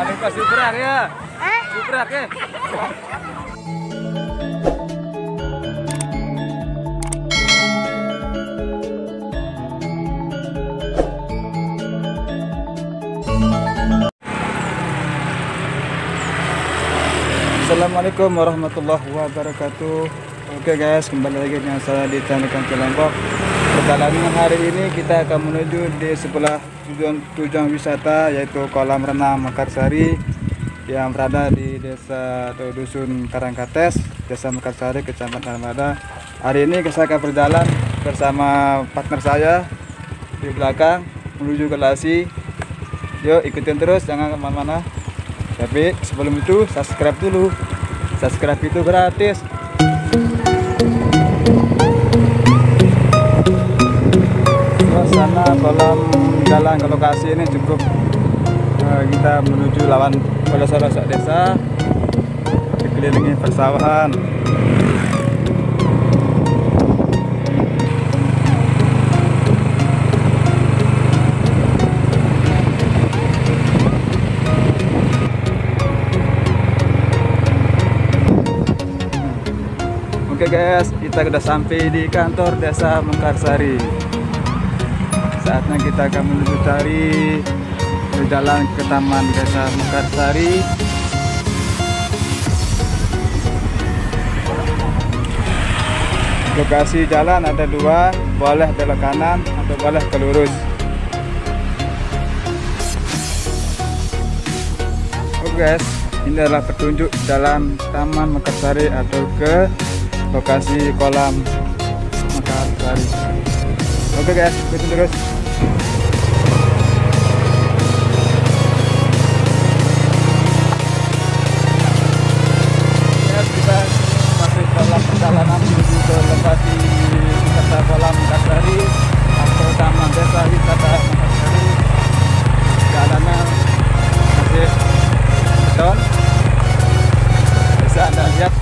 Paling pas berat ya. Berat ya. Assalamualaikum warahmatullahi wabarakatuh. Oke guys, kembali lagi dengan saya di channel Kancil Lombok. Perjalanan hari ini kita akan menuju di sebelah tujuan wisata, yaitu kolam renang Mekarsari yang berada di desa atau dusun Karangkates, desa Mekarsari, kecamatan Armada. Hari ini saya akan berjalan bersama partner saya di belakang menuju ke Lasi. Yuk ikutin terus, jangan kemana-mana. Tapi sebelum itu subscribe dulu. Subscribe itu gratis. Suasana kolam jalan ke lokasi ini cukup kita menuju lawan pelosok-pelosok desa, dikelilingi persawahan. Oke guys, kita sudah sampai di kantor desa Mekarsari. Saatnya kita akan menuju cari berjalan ke taman desa Mekarsari. Lokasi jalan ada dua, boleh belok kanan atau boleh ke lurus. Oke guys, ini adalah petunjuk jalan taman Mekarsari atau ke lokasi kolam Mekarsari. Oke guys, ikutin terus. Ya, kita masih dalam perjalanan menuju ke lokasi wisata kolam Mekarsari atau taman desa wisata Mekarsari. Jalannya masih beton. Bisa Anda lihat.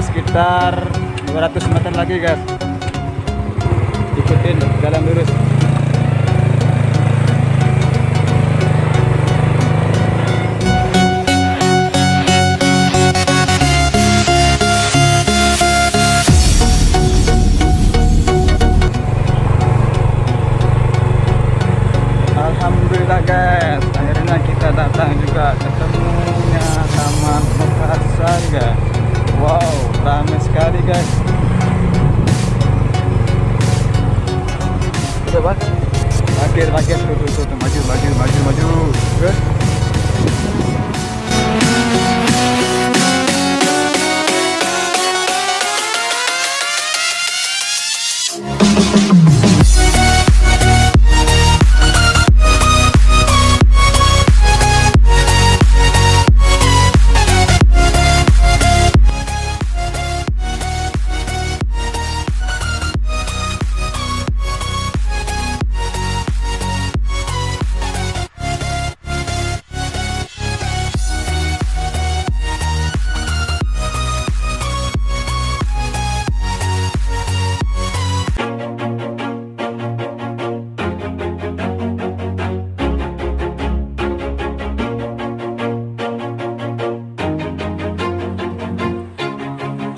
Sekitar 200 meter lagi guys, ikutin jalan lurus. Alhamdulillah guys, akhirnya kita datang juga ketemunya taman Mekarsari guys. Wow, ramai sekali guys. Coba pakai tuh maju.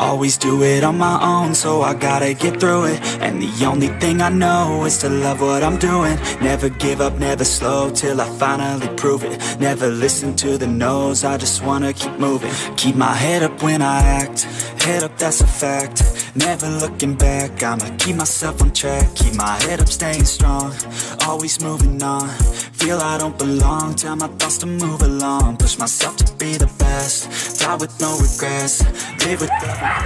Always do it on my own, so I gotta get through it. And the only thing I know is to love what I'm doing. Never give up, never slow, till I finally prove it. Never listen to the no's, I just wanna keep moving. Keep my head up when I act, head up, that's a fact. Never looking back, I'ma keep myself on track. Keep my head up, staying strong, always moving on. Feel I don't belong, tell my thoughts to move along. Push myself to be the best, die with no regrets. Live with every breath.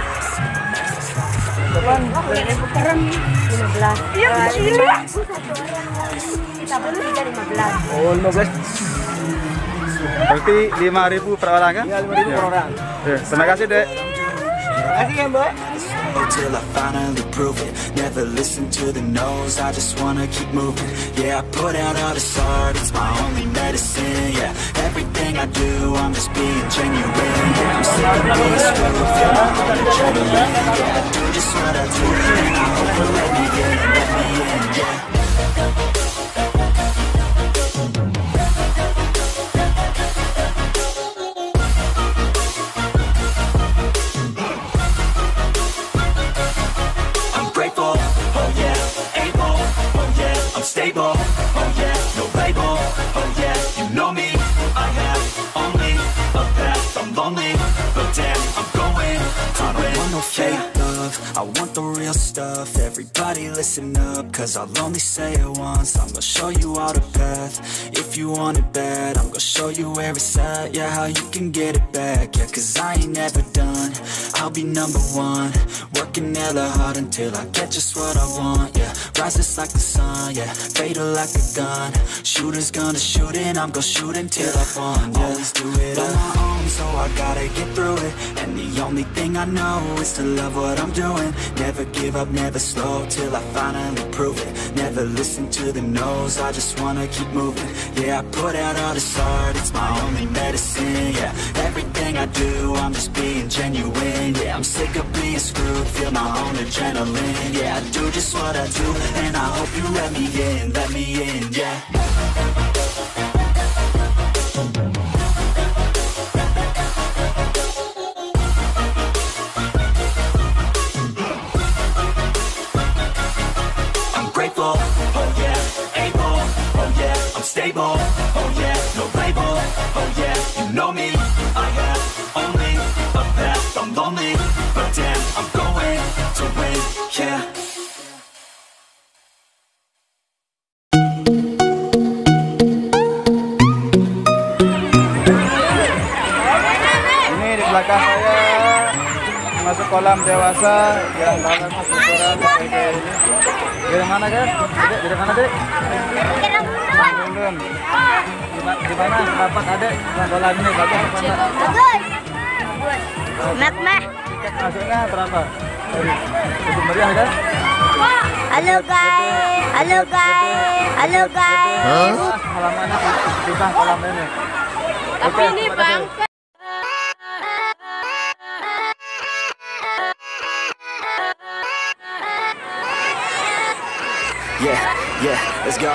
Kapan? Sekarang 15. Iya, kita bertiga 15. Oh, 15. Berarti 5.000 per orang kan? Iya, 5.000 per orang. Terima kasih, Dek. Terima kasih ya, Mbak. Till I finally prove it. Never listen to the no's, I just wanna keep moving. Yeah, I put out all this art, it's my only medicine. Yeah, everything I do, I'm just being genuine. Yeah, I'm sick of being screwed, feel my own adrenaline. Yeah, I do just what I do, and I hope you'll let me in, yeah. Stable, oh yeah, no label, oh yeah, you know me. I have only a path, I'm lonely, but damn, I'm going to win. I don't want no fake love, I want the real stuff. Everybody listen up, cause I'll only say it once. I'm gonna show you all the path, if you want it bad. I'm gonna show you where it's at, yeah, how you can get it back. Yeah, cause I ain't never done, I'll be number one. Working hella hard until I get just what I want, yeah. Rises like the sun, yeah, fatal like a gun. Shooter's gonna shoot and I'm gonna shoot until I won, yeah. Always do it on my own, so I gotta get through it. And the only thing I know is to love what I'm doing. Never give up, never slow, till I finally prove it. Never listen to the no's, I just wanna keep moving. Yeah, I put out all this art, it's my only medicine. Yeah, everything I do, I'm just being genuine. Yeah, I'm sick of being screwed, feel my own adrenaline. Yeah, I do just what I do, and I hope you let me in, yeah. I'm grateful, oh yeah, able, oh yeah, I'm stable, oh yeah, no label, oh yeah, you know me. I have only a path, I'm lonely, but damn, I'm going to win, yeah. Belakang saya masuk kolam dewasa yang dalamnya ukuran kayak ini. Dari mana, guys? Dari mana, Dek? London. Di mana dapat Adek kolam ini? Bagus apa enggak? Bagus. Meh. Tiket masuknya berapa? Cukup meriah, kan? Halo guys. Halo guys. Halo guys. Halamannya pisah kolam ini. Tapi ini Bang. Yeah, let's go.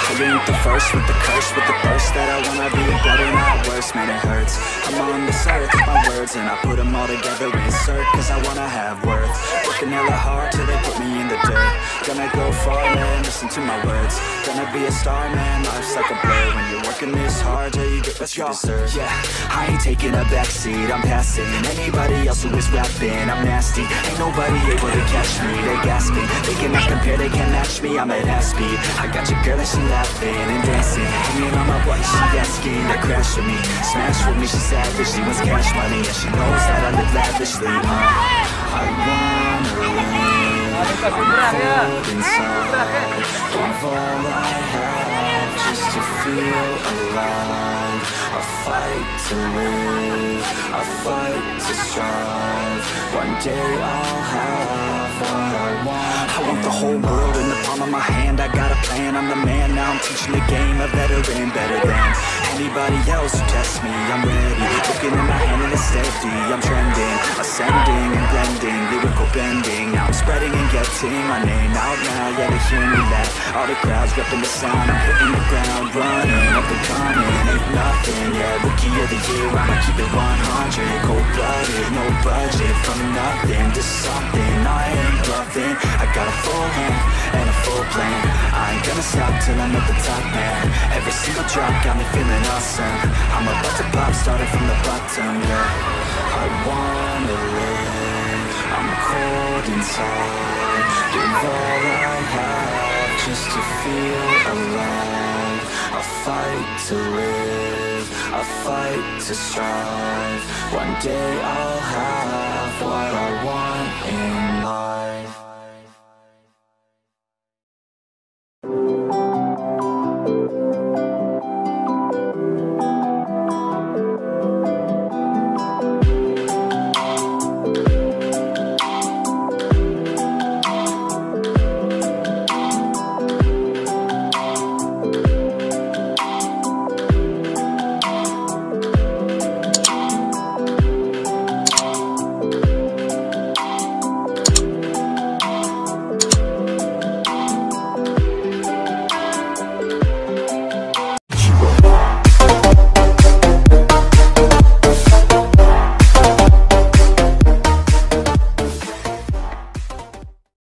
I ain't the first with the curse, with the burst that I wanna be better, not worse, man, it hurts. I'm on this earth with my words and I put them all together, insert, cause I wanna have worth. Working hella hard till they put me in the dirt. Gonna go far, man, listen to my words. Gonna be a star, man, life's like a blur. When you're working this hard till you get what you deserve. Yeah, I ain't taking a backseat, I'm passing anybody else who is rapping. I'm nasty, ain't nobody able to catch me. They gasping, they cannot compare, they can't match me. I'm at half speed, I got your girl and she laughing and dancing, hanging on my butt, she asking to crash with me, smash with me, she savage, she wants cash money, and she knows that I live lavishly. I wanna live, cold inside, give all I have just to feel alive. I fight to live, I fight to strive. One day I'll have what I want. I want the whole world in the palm of my hand. I got a plan, I'm the man. Now I'm teaching the game, a veteran, better than anybody else who tests me. I'm ready, looking in my hand and it's steady. I'm trending, ascending and blending, lyrical bending. Now I'm spreading and getting my name out now. Yeah, they hear me laugh, all the crowds repping the sound. I'm hitting the ground, running, up and coming, ain't nothing. Yeah, rookie of the year, I'ma keep it 100. Cold-blooded, no budget, from nothing to something. I ain't bluffing, I got a full hand and a full plan. I ain't gonna stop till I'm at the top, man. Every single drop got me feeling awesome. I'm about to pop, starting from the bottom, yeah. I wanna live, I'm cold inside. Give all I have just to feel alive. I fight to live, a fight to strive. One day I'll have what I want in life.